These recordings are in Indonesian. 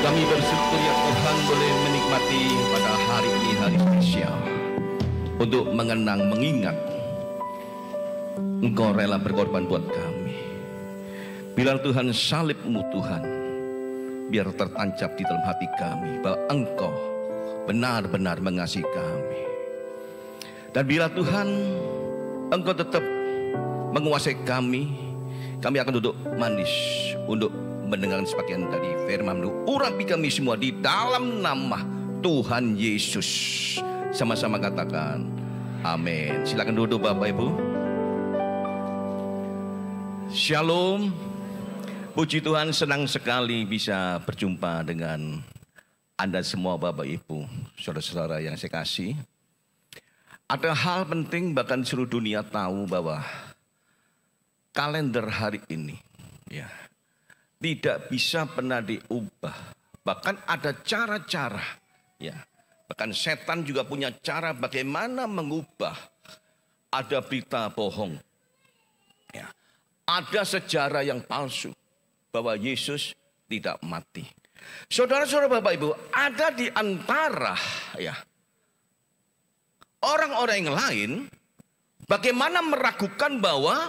Kami bersyukur ya Tuhan boleh menikmati pada hari ini, hari spesial, untuk mengenang, mengingat Engkau rela berkorban buat kami. Bilang Tuhan, salib-Mu Tuhan biar tertancap di dalam hati kami bahwa Engkau benar-benar mengasihi kami. Dan bila Tuhan Engkau tetap menguasai kami akan duduk manis untuk mendengarkan sebagian dari firman-Mu. Urapi kami semua di dalam nama Tuhan Yesus. Sama-sama katakan amin. Silakan duduk Bapak Ibu. Shalom. Puji Tuhan, senang sekali bisa berjumpa dengan Anda semua Bapak Ibu, saudara-saudara yang saya kasih. Ada hal penting, bahkan seluruh dunia tahu bahwa kalender hari ini ya tidak bisa pernah diubah. Bahkan ada cara-cara ya. Bahkan setan juga punya cara bagaimana mengubah. Ada berita bohong. Ya. Ada sejarah yang palsu bahwa Yesus tidak mati. Saudara-saudara Bapak Ibu, ada di antara ya orang-orang yang lain bagaimana meragukan bahwa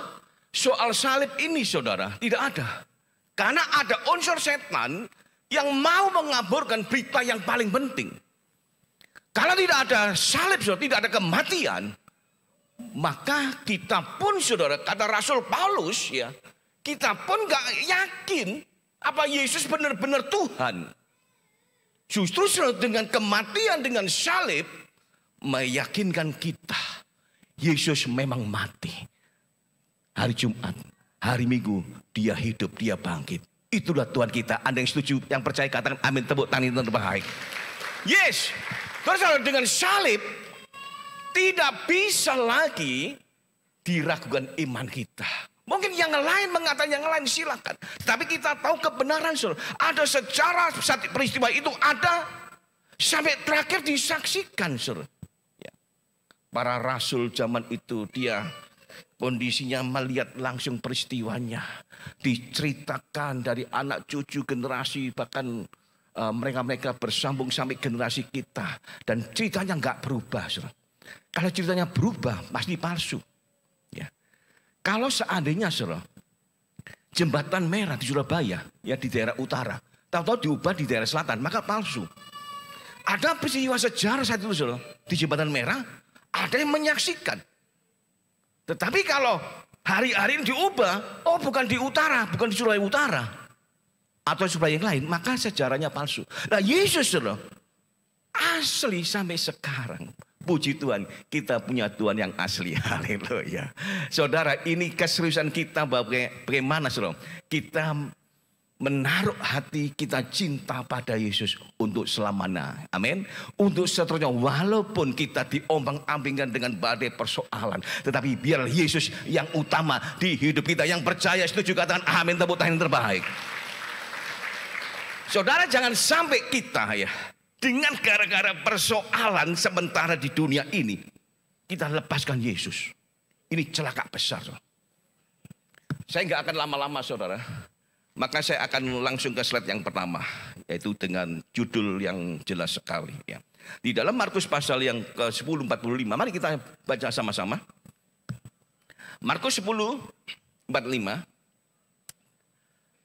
soal salib ini saudara tidak ada. Karena ada unsur setan yang mau mengaburkan berita yang paling penting. Kalau tidak ada salib saudara, tidak ada kematian, maka kita pun saudara, kata Rasul Paulus ya, kita pun gak yakin apa Yesus benar-benar Tuhan. Justru saudara, dengan kematian, dengan salib meyakinkan kita Yesus memang mati. Hari Jumat, hari Minggu, dia hidup, dia bangkit. Itulah Tuhan kita. Anda yang setuju, yang percaya katakan amin, tepuk tangan yang terbaik. Yes. Terus dengan salib tidak bisa lagi diragukan iman kita. Mungkin yang lain mengatakan yang lain, silakan. Tapi kita tahu kebenaran saudara. Ada sejarah saat peristiwa itu ada sampai terakhir disaksikan saudara. Ya. Para rasul zaman itu dia kondisinya melihat langsung peristiwanya. Diceritakan dari anak cucu generasi, bahkan mereka-mereka bersambung sampai generasi kita. Dan ceritanya nggak berubah. Saudara. Kalau ceritanya berubah pasti palsu. Ya. Kalau seandainya saudara, jembatan merah di Surabaya ya di daerah utara, tahu-tahu diubah di daerah selatan, maka palsu. Ada peristiwa sejarah saat itu saudara, di jembatan merah ada yang menyaksikan. Tetapi kalau hari-hari ini diubah, oh bukan di utara, bukan di Surabaya Utara, atau Surabaya yang lain, maka sejarahnya palsu. Nah Yesus saudara, asli sampai sekarang. Puji Tuhan, kita punya Tuhan yang asli. Haleluya. Saudara, ini keseriusan kita bagaimana saudara? Kita menaruh hati kita cinta pada Yesus untuk selamanya. Amin. Untuk seterusnya, walaupun kita diombang-ambingkan dengan badai persoalan, tetapi biar Yesus yang utama di hidup kita. Yang percaya setuju katakan amin, tepuk tangan yang terbaik. Saudara, jangan sampai kita ya dengan gara-gara persoalan sementara di dunia ini kita lepaskan Yesus. Ini celaka besar. Saya nggak akan lama-lama saudara. Maka saya akan langsung ke slide yang pertama, yaitu dengan judul yang jelas sekali. Ya. Di dalam Markus pasal yang ke-10:45, mari kita baca sama-sama. Markus 10:45.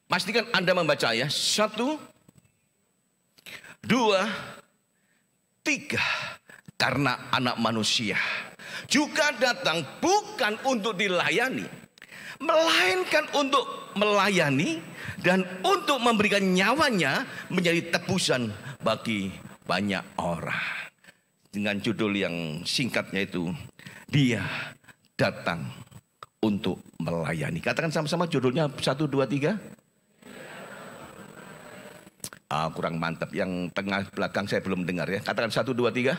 Pastikan Anda membaca ya. 1, 2, 3. Karena anak manusia juga datang bukan untuk dilayani, melainkan untuk melayani dan untuk memberikan nyawanya menjadi tebusan bagi banyak orang. Dengan judul yang singkatnya itu, dia datang untuk melayani. Katakan sama-sama judulnya 1, 2, 3. Kurang mantap. Yang tengah belakang saya belum dengar ya. Katakan 1, 2, 3.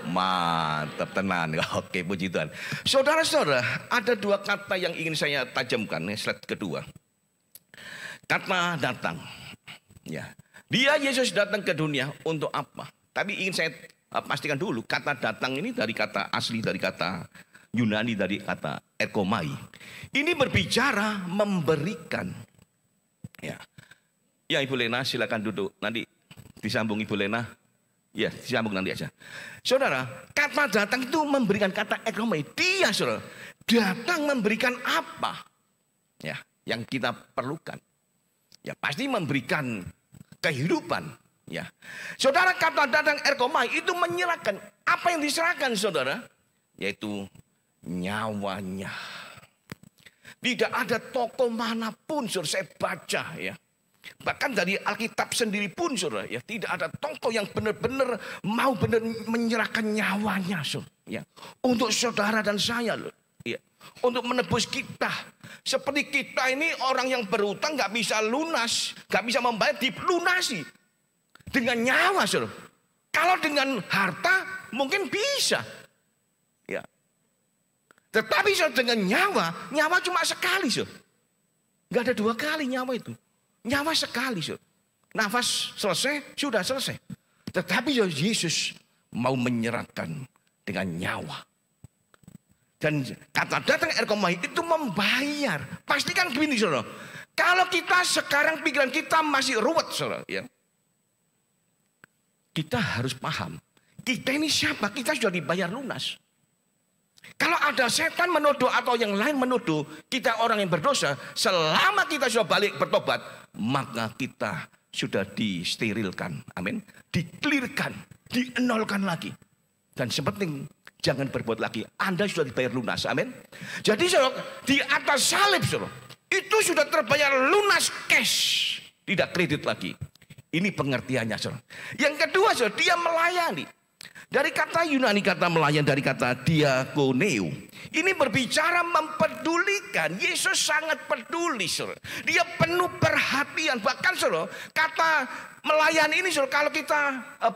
Mantap, tenan. Oke, puji Tuhan. Saudara-saudara, ada dua kata yang ingin saya tajamkan. Slide kedua. Kata datang. Ya. Dia Yesus datang ke dunia untuk apa? Tapi ingin saya pastikan dulu. Kata datang ini dari kata asli, dari kata Yunani, dari kata erkomai. Ini berbicara memberikan. Ya. Ya Ibu Lena silakan duduk. Nanti disambung Ibu Lena. Ya disambung nanti aja. Saudara, kata datang itu memberikan kata ekromai. Dia saudara, datang memberikan apa? Ya, yang kita perlukan. Ya pasti memberikan kehidupan. Ya, saudara, kata datang erkomai itu menyerahkan. Apa yang diserahkan saudara? Yaitu nyawanya. Tidak ada tokoh manapun saudara saya baca ya. Bahkan dari Alkitab sendiri pun saudara ya, tidak ada tokoh yang benar-benar mau benar menyerahkan nyawanya saudara ya, untuk saudara dan saya loh ya, untuk menebus kita. Seperti kita ini orang yang berutang nggak bisa lunas, nggak bisa membayar, dilunasi dengan nyawa saudara. Kalau dengan harta mungkin bisa ya, tetapi saudara dengan nyawa cuma sekali saudara, nggak ada dua kali nyawa itu. Nyawa sekali, saudara. Nafas selesai, sudah selesai. Tetapi Yesus mau menyerahkan dengan nyawa. Dan kata datang erkomai itu membayar. Pastikan begini, saudara. Kalau kita sekarang pikiran kita masih ruwet, saudara, ya. Kita harus paham. Kita ini siapa? Kita sudah dibayar lunas. Kalau ada setan menuduh atau yang lain menuduh kita orang yang berdosa, selama kita sudah balik bertobat, maka kita sudah disterilkan. Amin. Diklirkan, dienolkan lagi. Dan sepenting jangan berbuat lagi. Anda sudah dibayar lunas. Amin. Jadi saudara, di atas salib saudara, itu sudah terbayar lunas cash. Tidak kredit lagi. Ini pengertiannya saudara. Yang kedua saudara, dia melayani. Dari kata Yunani, kata melayan, dari kata diakoneo. Ini berbicara mempedulikan. Yesus sangat peduli, saudara. Dia penuh perhatian. Bahkan, saudara, kata melayan ini, saudara, kalau kita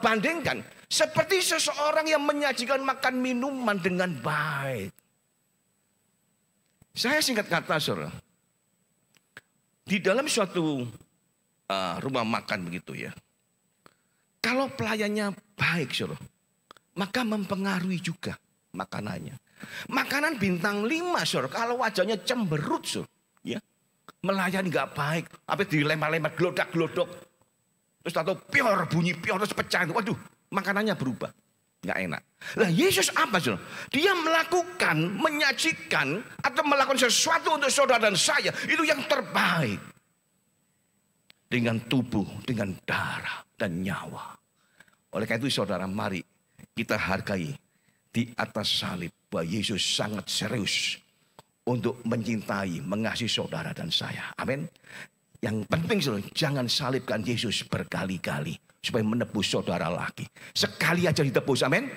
bandingkan, seperti seseorang yang menyajikan makan minuman dengan baik. Saya singkat kata, saudara, di dalam suatu rumah makan begitu ya, kalau pelayannya baik, saudara, maka mempengaruhi juga makanannya. Makanan bintang 5 saudara, kalau wajahnya cemberut saudara, ya, melayani nggak baik, apa dilempar-lempar glodak-glodok, terus atau pior, bunyi pior terus pecah, waduh, makanannya berubah, nggak enak. Nah Yesus apa saudara? Dia melakukan, menyajikan atau melakukan sesuatu untuk saudara dan saya itu yang terbaik, dengan tubuh, dengan darah dan nyawa. Oleh karena itu saudara, mari kita hargai di atas salib bahwa Yesus sangat serius untuk mencintai, mengasihi saudara dan saya. Amin. Yang penting saudara, jangan salibkan Yesus berkali-kali supaya menebus saudara lagi. Sekali aja ditebus. Amin.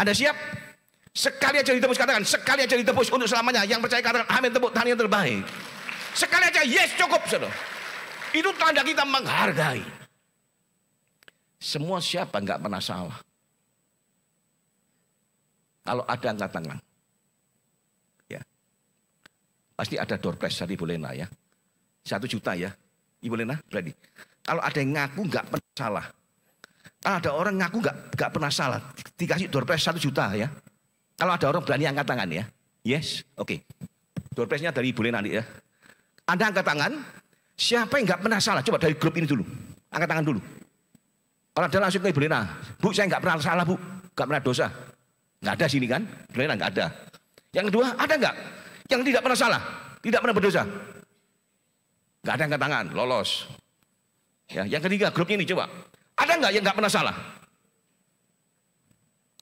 Anda siap? Sekali aja ditebus, katakan sekali aja ditebus untuk selamanya. Yang percaya katakan amin, tepuk tangan yang terbaik. Sekali aja, yes, cukup saudara. Itu tanda kita menghargai. Semua siapa nggak pernah salah? Kalau ada angkat tangan, ya, pasti ada door prize dari Ibu Lena ya, 1 juta ya, Ibu Lena berani. Kalau ada yang ngaku nggak pernah salah, kalau ada orang ngaku nggak pernah salah, dikasih door prize 1 juta ya. Kalau ada orang berani angkat tangan ya, yes, oke. Door prize-nya dari Ibu Lena ya. Anda angkat tangan, siapa yang nggak pernah salah? Coba dari grup ini dulu, angkat tangan dulu. Kalau ada langsung ke Ibu Lena, Bu saya nggak pernah salah Bu, nggak pernah dosa. Nggak ada sini kan? Benar nggak ada. Yang kedua, ada nggak yang tidak pernah salah, tidak pernah berdosa? Nggak ada angkat tangan, lolos. Ya, yang ketiga, grup ini coba. Ada nggak yang nggak pernah salah?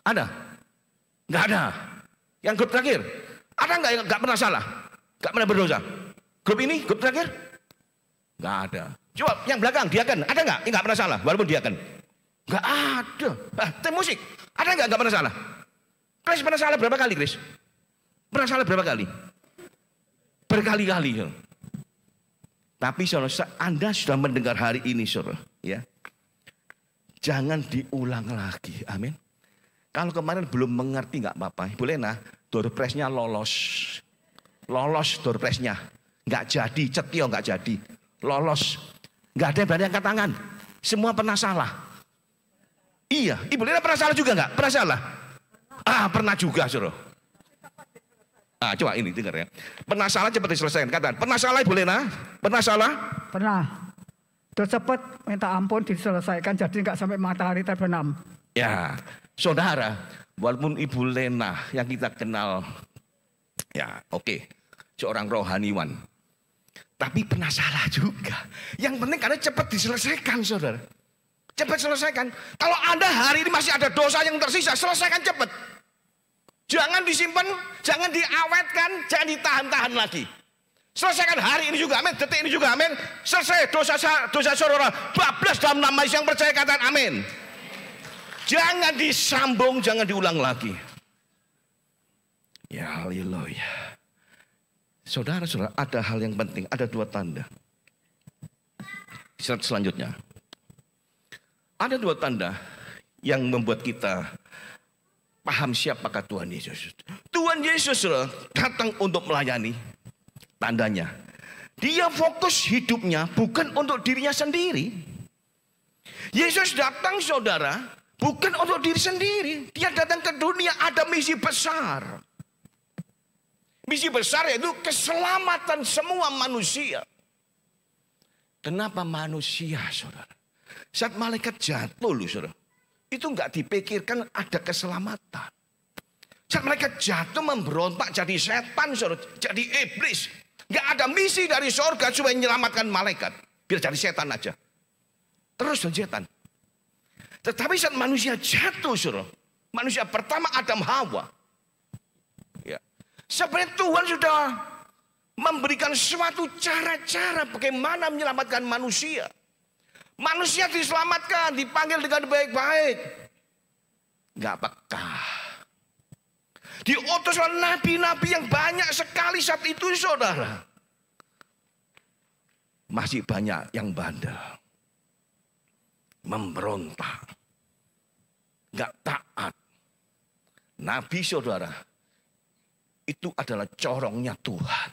Ada? Nggak ada. Yang grup terakhir, ada nggak yang nggak pernah salah, nggak pernah berdosa? Grup ini, grup terakhir, nggak ada. Coba yang belakang, diaken, ada nggak yang nggak pernah salah, walaupun diaken? Nggak ada. Tim musik, ada nggak pernah salah? Chris pernah salah berapa kali, Chris? Pernah salah berapa kali? Berkali-kali. Tapi saudara, Anda sudah mendengar hari ini, saudara, ya. Jangan diulang lagi, amin. Kalau kemarin belum mengerti nggak apa-apa. Ibu Lena, door prize-nya lolos. Lolos door prize-nya. Nggak jadi, Cetio nggak jadi. Lolos. Nggak ada yang berani angkat tangan. Semua pernah salah. Iya, Ibu Lena pernah salah juga nggak? Pernah salah? Pernah juga, saudara. Coba ini dengar ya. Pernah salah cepat diselesaikan. Katakan, pernah salah Ibu Lena? Pernah salah? Pernah. Udah cepat minta ampun diselesaikan, jadi nggak sampai matahari terbenam. Ya, saudara, walaupun Ibu Lena yang kita kenal, ya oke, seorang rohaniwan, tapi pernah salah juga. Yang penting karena cepat diselesaikan, saudara. Cepat selesaikan. Kalau Anda hari ini masih ada dosa yang tersisa, selesaikan cepat. Jangan disimpan, jangan diawetkan, jangan ditahan-tahan lagi. Selesaikan hari ini juga, amin. Detik ini juga, amin. Selesai dosa saudara. Bablas dalam nama Yesus, yang percaya katakan amin. Jangan disambung, jangan diulang lagi. Ya haleluya. Saudara-saudara, ada hal yang penting, ada 2 tanda. Slide selanjutnya. Ada 2 tanda yang membuat kita paham siapakah Tuhan Yesus. Tuhan Yesus datang untuk melayani. Tandanya, dia fokus hidupnya bukan untuk dirinya sendiri. Yesus datang, saudara, bukan untuk diri sendiri. Dia datang ke dunia, ada misi besar. Misi besar yaitu keselamatan semua manusia. Kenapa manusia, saudara? Saat malaikat jatuh, loh, saudara, itu nggak dipikirkan ada keselamatan. Saat malaikat jatuh memberontak jadi setan, saudara, jadi iblis. Nggak ada misi dari surga supaya menyelamatkan malaikat. Biar jadi setan aja. Terus jadi setan. Tetapi saat manusia jatuh, saudara, manusia pertama Adam Hawa. Ya. Sebenarnya Tuhan sudah memberikan suatu cara-cara bagaimana menyelamatkan manusia. Manusia diselamatkan, dipanggil dengan baik-baik. Nggak peka. Diutus oleh nabi-nabi yang banyak sekali saat itu, saudara. Masih banyak yang bandel. Memberontak. Nggak taat. Nabi, saudara, itu adalah corongnya Tuhan.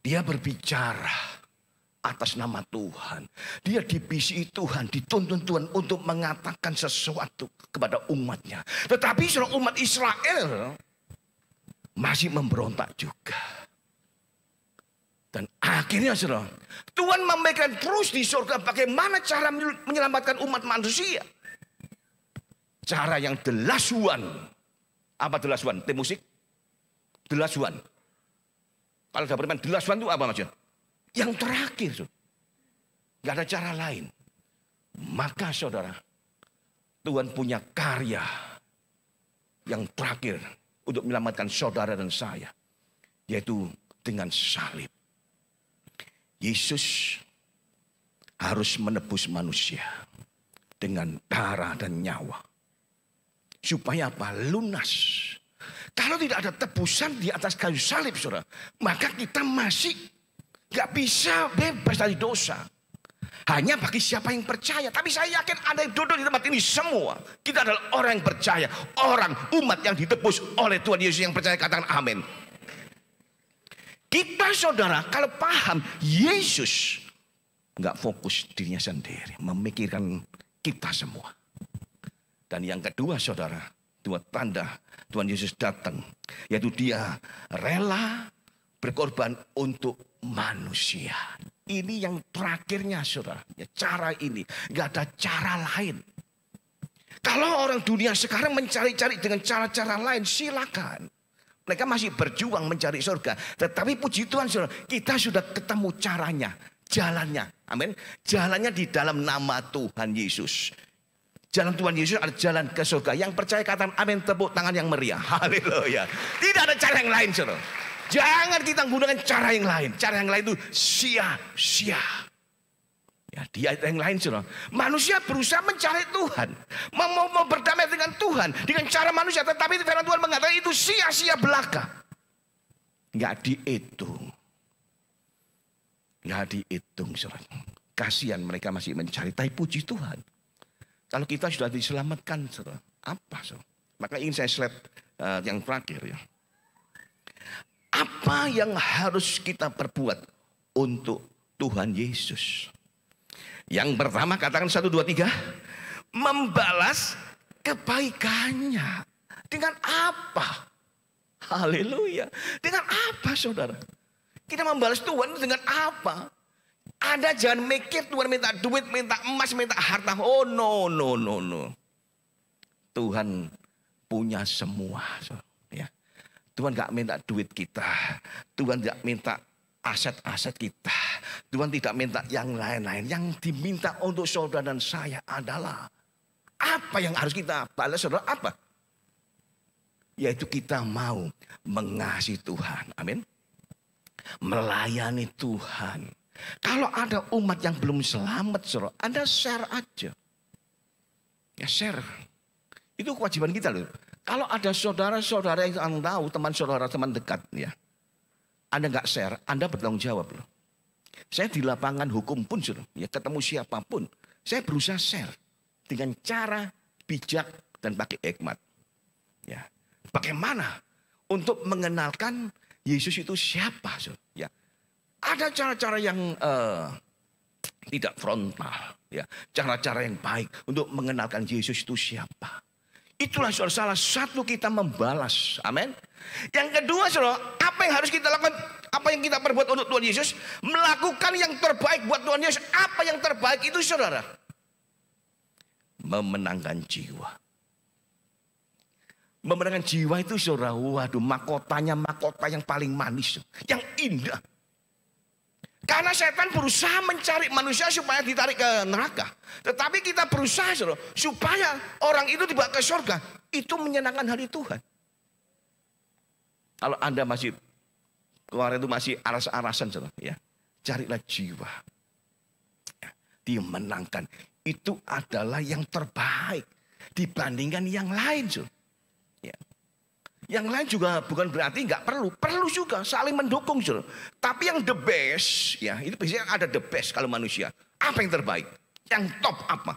Dia berbicara atas nama Tuhan. Dia dibisi Tuhan, dituntun Tuhan untuk mengatakan sesuatu kepada umatnya. Tetapi seluruh umat Israel masih memberontak juga. Dan akhirnya, saudara, Tuhan memberikan terus di surga bagaimana cara menyelamatkan umat manusia. Cara yang the last one. Apa the last one? Tim musik? The last one. Kalau ada bermain the last one itu apa maksudnya? Yang terakhir, nggak ada cara lain. Maka, saudara, Tuhan punya karya yang terakhir untuk menyelamatkan saudara dan saya, yaitu dengan salib. Yesus harus menebus manusia dengan darah dan nyawa. Supaya apa? Lunas. Kalau tidak ada tebusan di atas kayu salib, saudara, maka kita masih gak bisa bebas dari dosa. Hanya bagi siapa yang percaya. Tapi saya yakin ada yang duduk di tempat ini semua. Kita adalah orang yang percaya. Orang, umat yang ditebus oleh Tuhan Yesus yang percaya, katakan amin. Kita, saudara, kalau paham Yesus gak fokus dirinya sendiri. Memikirkan kita semua. Dan yang kedua, saudara, 2 tanda Tuhan Yesus datang. Yaitu dia rela berkorban untuk manusia. Ini yang terakhirnya, saudara. Ya, cara ini. Gak ada cara lain. Kalau orang dunia sekarang mencari-cari dengan cara-cara lain, silakan. Mereka masih berjuang mencari surga. Tetapi puji Tuhan, saudara, kita sudah ketemu caranya. Jalannya. Amin. Jalannya di dalam nama Tuhan Yesus. Jalan Tuhan Yesus adalah jalan ke surga. Yang percaya katakan amin, tepuk tangan yang meriah. Haleluya. Tidak ada cara yang lain, saudara. Jangan kita gunakan cara yang lain. Cara yang lain itu sia-sia. Ya, dia yang lain, saudara. Manusia berusaha mencari Tuhan. Mau berdamai dengan Tuhan. Dengan cara manusia. Tetapi firman Tuhan mengatakan itu sia-sia belaka. Nggak dihitung. Nggak dihitung, saudara. Kasihan mereka masih mencari. Tapi puji Tuhan. Kalau kita sudah diselamatkan, saudara. Apa, saudara? Maka ingin saya slide yang terakhir, ya. Apa yang harus kita perbuat untuk Tuhan Yesus? Yang pertama katakan 1, 2, 3. Membalas kebaikannya. Dengan apa? Haleluya. Dengan apa, saudara? Kita membalas Tuhan dengan apa? Anda jangan mikir Tuhan minta duit, minta emas, minta harta. Oh no. Tuhan punya semua. Ya. Tuhan gak minta duit kita. Tuhan gak minta aset-aset kita. Tuhan tidak minta yang lain-lain. Yang diminta untuk saudara dan saya adalah apa yang harus kita balas, saudara? Apa? Yaitu kita mau mengasihi Tuhan. Amin. Melayani Tuhan. Kalau ada umat yang belum selamat, saudara, Anda share aja. Ya share. Itu kewajiban kita loh. Kalau ada saudara-saudara yang tahu, teman saudara, teman dekat, ya, Anda nggak share, Anda bertanggung jawab loh. Saya di lapangan hukum pun, saudara, ya, ketemu siapapun, saya berusaha share dengan cara bijak dan pakai hikmat. Ya, bagaimana untuk mengenalkan Yesus itu siapa, saudara? Ya, ada cara-cara yang tidak frontal, ya, cara-cara yang baik untuk mengenalkan Yesus itu siapa. Itulah salah satu kita membalas. Amin. Yang kedua, saudara, apa yang harus kita lakukan? Apa yang kita perbuat untuk Tuhan Yesus? Melakukan yang terbaik buat Tuhan Yesus. Apa yang terbaik itu, saudara? Memenangkan jiwa. Memenangkan jiwa itu, saudara, waduh, mahkotanya mahkota yang paling manis, yang indah. Karena setan berusaha mencari manusia supaya ditarik ke neraka. Tetapi kita berusaha, saudara, supaya orang itu dibawa ke surga. Itu menyenangkan hati Tuhan. Kalau Anda masih kemarin itu masih aras-arasan, saudara, ya, carilah jiwa. Ya, dimenangkan. Itu adalah yang terbaik dibandingkan yang lain, saudara. Ya. Yang lain juga bukan berarti nggak perlu juga saling mendukung, saudara. Tapi yang the best, ya, itu biasanya ada the best kalau manusia. Apa yang terbaik? Yang top apa?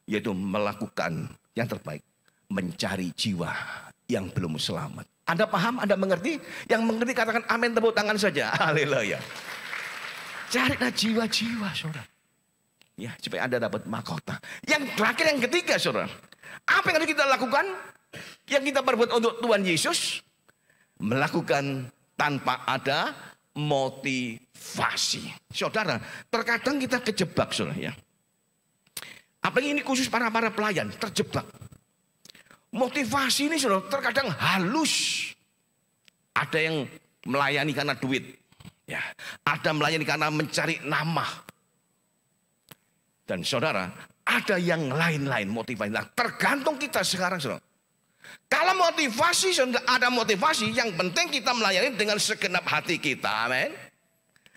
Yaitu melakukan yang terbaik, mencari jiwa yang belum selamat. Anda paham? Anda mengerti? Yang mengerti katakan amin, tepuk tangan saja. Haleluya. Carilah jiwa-jiwa, saudara. Ya, supaya Anda dapat mahkota. Yang terakhir, yang ketiga, saudara. Apa yang harus kita lakukan? Yang kita perbuat untuk Tuhan Yesus, melakukan tanpa ada motivasi. Saudara, terkadang kita kejebak, saudara, ya. Apalagi ini khusus para pelayan, terjebak. Motivasi ini, saudara, terkadang halus. Ada yang melayani karena duit, ya. Ada melayani karena mencari nama. Dan saudara, ada yang lain-lain motivasi. Nah, tergantung kita sekarang, saudara. Kalau motivasi, ada motivasi, yang penting kita melayani dengan segenap hati kita, amin.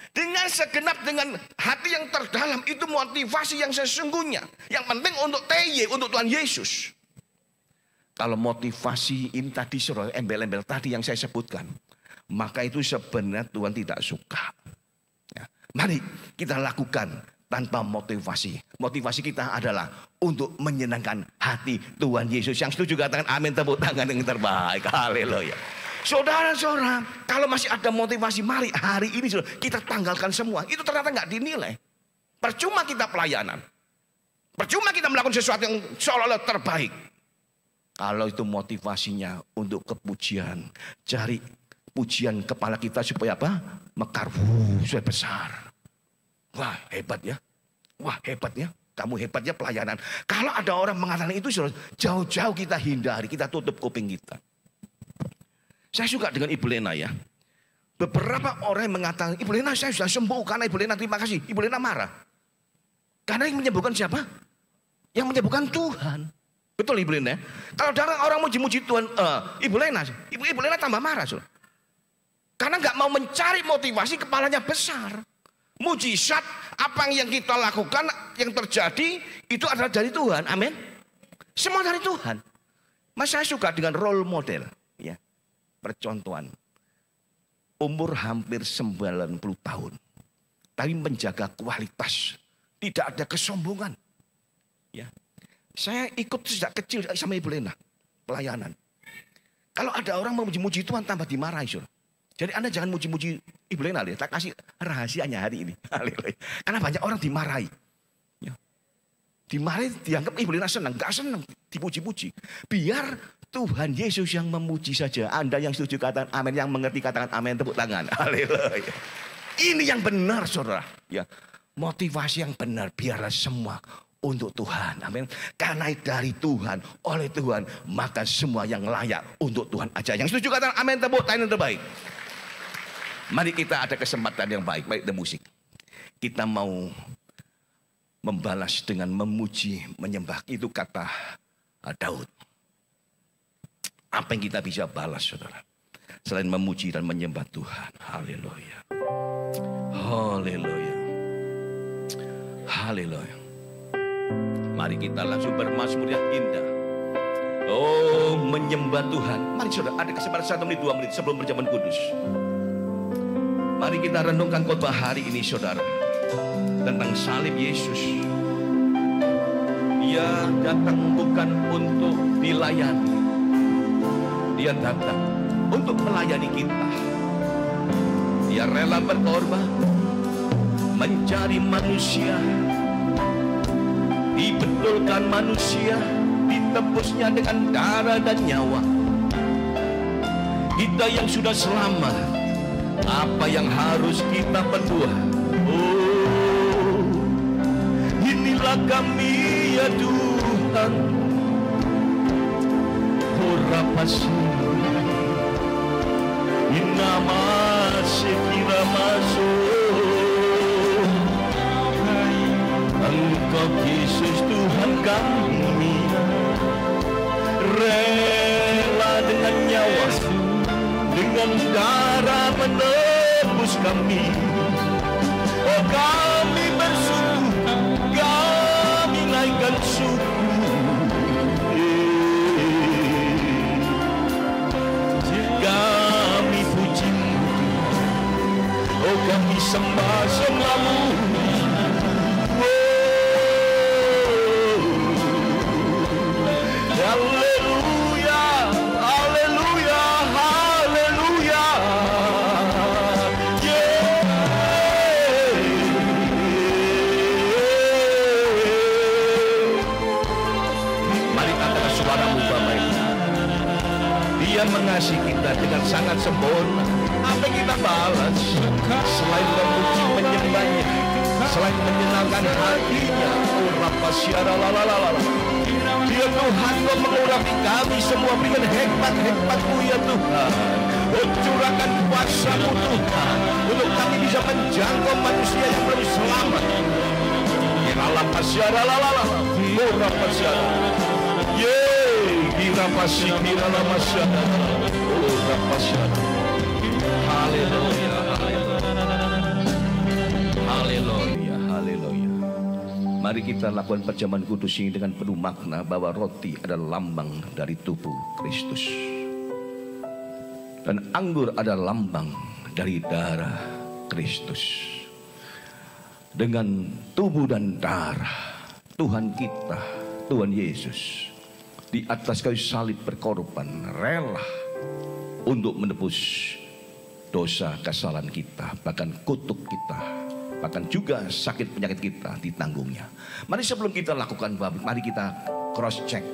Dengan segenap, dengan hati yang terdalam, itu motivasi yang sesungguhnya. Yang penting untuk TY, untuk Tuhan Yesus. Kalau motivasi ini tadi, saudara, embel-embel tadi yang saya sebutkan, maka itu sebenarnya Tuhan tidak suka. Ya. Mari kita lakukan tanpa motivasi. Motivasi kita adalah untuk menyenangkan hati Tuhan Yesus. Yang setuju katakan amin, tepuk tangan yang terbaik. Haleluya. Saudara-saudara, kalau masih ada motivasi, mari hari ini kita tanggalkan semua. Itu ternyata nggak dinilai. Percuma kita pelayanan. Percuma kita melakukan sesuatu yang seolah-olah terbaik. Kalau itu motivasinya untuk kepujian, cari pujian kepala kita supaya apa? Mekar, supaya besar. Wah, hebat ya. Wah, hebat ya. Kamu hebat ya pelayanan. Kalau ada orang mengatakan itu, jauh-jauh kita hindari, kita tutup kuping kita. Saya suka dengan Ibu Lena, ya. Beberapa orang yang mengatakan, Ibu Lena saya sudah sembuh karena Ibu Lena terima kasih. Ibu Lena marah. Karena yang menyembuhkan siapa? Yang menyembuhkan Tuhan. Betul Ibu Lena. Kalau ada orang muji-muji Tuhan, Ibu Lena tambah marah. Karena nggak mau mencari motivasi, kepalanya besar. Mujizat apa yang kita lakukan, yang terjadi itu adalah dari Tuhan. Amin. Semua dari Tuhan. Mas, saya suka dengan role model, ya. Percontohan. Umur hampir 90 tahun. Tapi menjaga kualitas. Tidak ada kesombongan. Ya. Saya ikut sejak kecil sama Ibu Lena. Pelayanan. Kalau ada orang memuji-muji Tuhan tambah dimarahi, saudara. Jadi Anda jangan muji-muji Ibu Lena, ya. Tak kasih rahasianya hari ini. Karena banyak orang dimarahi. Ya. Dimarahi dianggap Ibu Lena senang. Gak senang dipuji-puji. Biar Tuhan Yesus yang memuji saja. Anda yang setuju katakan amin, yang mengerti katakan amin, tepuk tangan. Haleluya. Ini yang benar, saudara. Ya. motivasi yang benar, biarlah semua untuk Tuhan. Amin. Karena dari Tuhan, oleh Tuhan, maka semua yang layak untuk Tuhan aja. Yang setuju katakan amin, tepuk tangan yang terbaik. Mari kita ada kesempatan yang baik, baik the musik. Kita mau membalas dengan memuji, menyembah. Itu kata Daud. Apa yang kita bisa balas, saudara? Selain memuji dan menyembah Tuhan. Haleluya. Haleluya. Haleluya. Mari kita langsung bermazmur yang indah. Oh, menyembah Tuhan. Mari saudara, ada kesempatan 1 menit, 2 menit sebelum berjalan kudus. Mari kita renungkan khotbah hari ini, saudara, tentang salib Yesus. Dia datang bukan untuk dilayani, dia datang untuk melayani kita. Dia rela berkorban, mencari manusia, dibetulkan manusia, ditebusnya dengan darah dan nyawa. Kita yang sudah selamat, apa yang harus kita perbuat? Oh, inilah kami ya Tuhan. Horapasi inama sekira masuk. Engkau Yesus Tuhan kami, rela dengan nyawa, dengan darah menebus kami. Oh, kami bersyukur, kami naikkan syukur. Kami puji-Mu, oh kami sembah-sembah-Mu. Haleluya, haleluya, haleluya. Mari angkat suaramu Bapak Ibu. Dia mengasihi kita dengan sangat sempurna. Apa yang kita balas selain memuji menyembahnya, selain menyenangkan hatinya? Dia Tuhan, Kau mengurapi kami semua, berikan hikmat-hikmat-Mu ya Tuhan. Oh, curahkan kuasa-Mu Tuhan, untuk kami bisa menjangkau manusia yang belum selamat. Haleluya, haleluya, haleluya. Mari kita lakukan perjamuan kudus ini dengan penuh makna bahwa roti adalah lambang dari tubuh Kristus, dan anggur adalah lambang dari darah Kristus. Dengan tubuh dan darah Tuhan kita, Tuhan Yesus, di atas kayu salib berkorban, rela untuk menebus dosa kesalahan kita, bahkan kutuk kita, bahkan juga sakit penyakit kita ditanggungnya. Mari sebelum kita lakukan, mari kita cross check.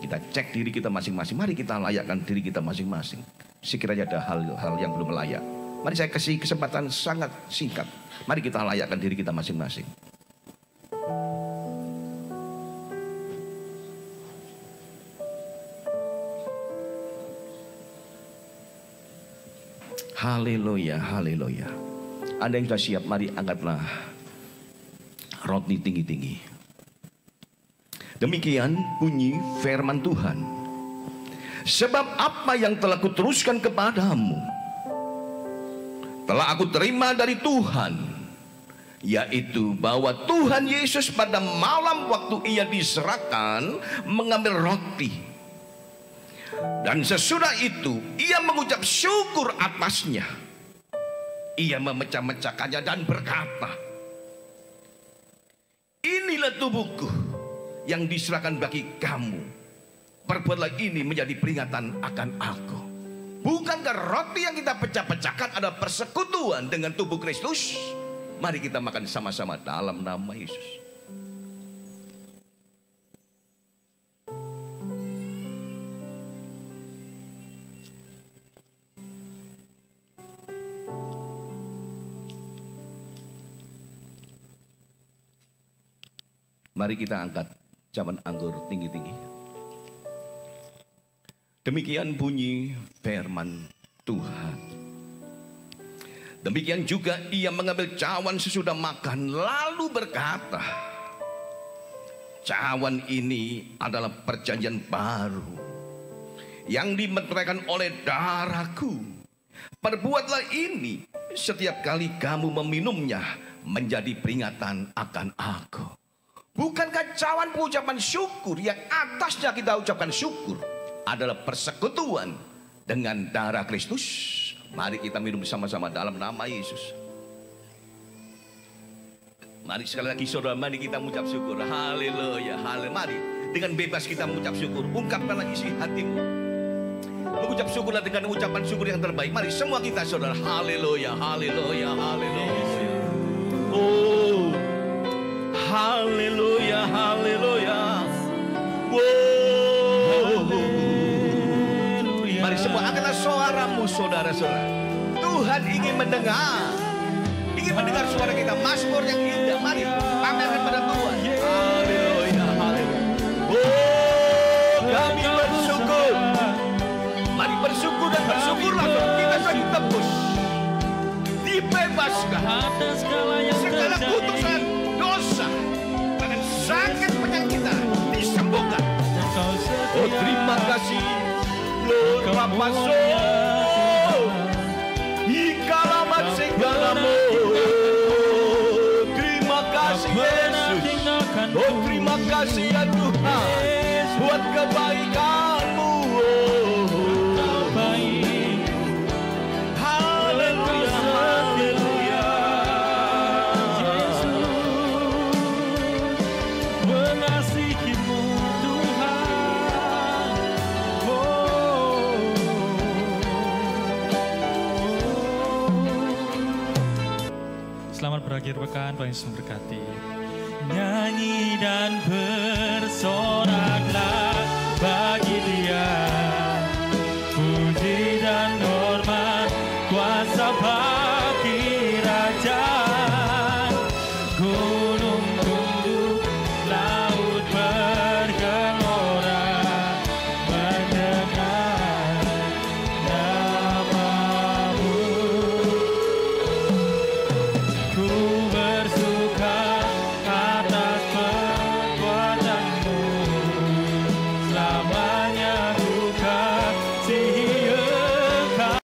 Kita cek diri kita masing-masing. Mari kita layakkan diri kita masing-masing. Sekiranya ada hal-hal yang belum layak, mari saya kasih kesempatan sangat singkat. Mari kita layakkan diri kita masing-masing. Haleluya, haleluya. Anda yang sudah siap, mari angkatlah roti tinggi-tinggi. Demikian bunyi firman Tuhan. Sebab apa yang telah kuteruskan kepadamu, telah aku terima dari Tuhan, yaitu bahwa Tuhan Yesus pada malam waktu Ia diserahkan mengambil roti. Dan sesudah itu Ia mengucap syukur atasnya. Ia memecah-mecahkannya dan berkata, inilah tubuhku yang diserahkan bagi kamu. Perbuatlah ini menjadi peringatan akan aku. Bukankah roti yang kita pecah-pecahkan adalah persekutuan dengan tubuh Kristus? Mari kita makan sama-sama dalam nama Yesus. Mari kita angkat cawan anggur tinggi-tinggi. Demikian bunyi firman Tuhan. Demikian juga ia mengambil cawan sesudah makan lalu berkata, cawan ini adalah perjanjian baru yang dimeteraikan oleh darahku. Perbuatlah ini setiap kali kamu meminumnya menjadi peringatan akan aku. Bukankah cawan pengucapan syukur yang atasnya kita ucapkan syukur adalah persekutuan dengan darah Kristus? Mari kita minum bersama-sama dalam nama Yesus. Mari sekali lagi saudara, mari kita mengucap syukur. Haleluya, haleluya. Mari dengan bebas kita mengucap syukur. Ungkapkan lagi isi hatimu. Mengucap syukurlah dengan ucapan syukur yang terbaik. Mari semua kita saudara. Haleluya, haleluya, haleluya. Oh, haleluya, haleluya. Wow. Mari semua angkatlah suaramu saudara-saudara. Tuhan ingin mendengar suara kita. Mazmur yang indah. Mari pamerkan pada Tuhan. Haleluya, haleluya. Oh, kami bersyukur. Mari bersyukur dan bersyukurlah. Kita sudah ditebus, dibebaskan segala kutukan dosa, bahkan sakit penyakit kita disembuhkan. Oh, terima kasih Lord Rapaso Ikalamat segalamu. Terima kasih Yesus. Oh, terima kasih ya Tuhan buat kebaikan-Mu. Haleluya, haleluya. Mengasihi-Mu Tuhan. Selamat berakhir pekan, Tuhan Yesus memberkati. Nyanyi dan bersoraklah bagi Dia, puji dan hormat kuasa bagi Raja.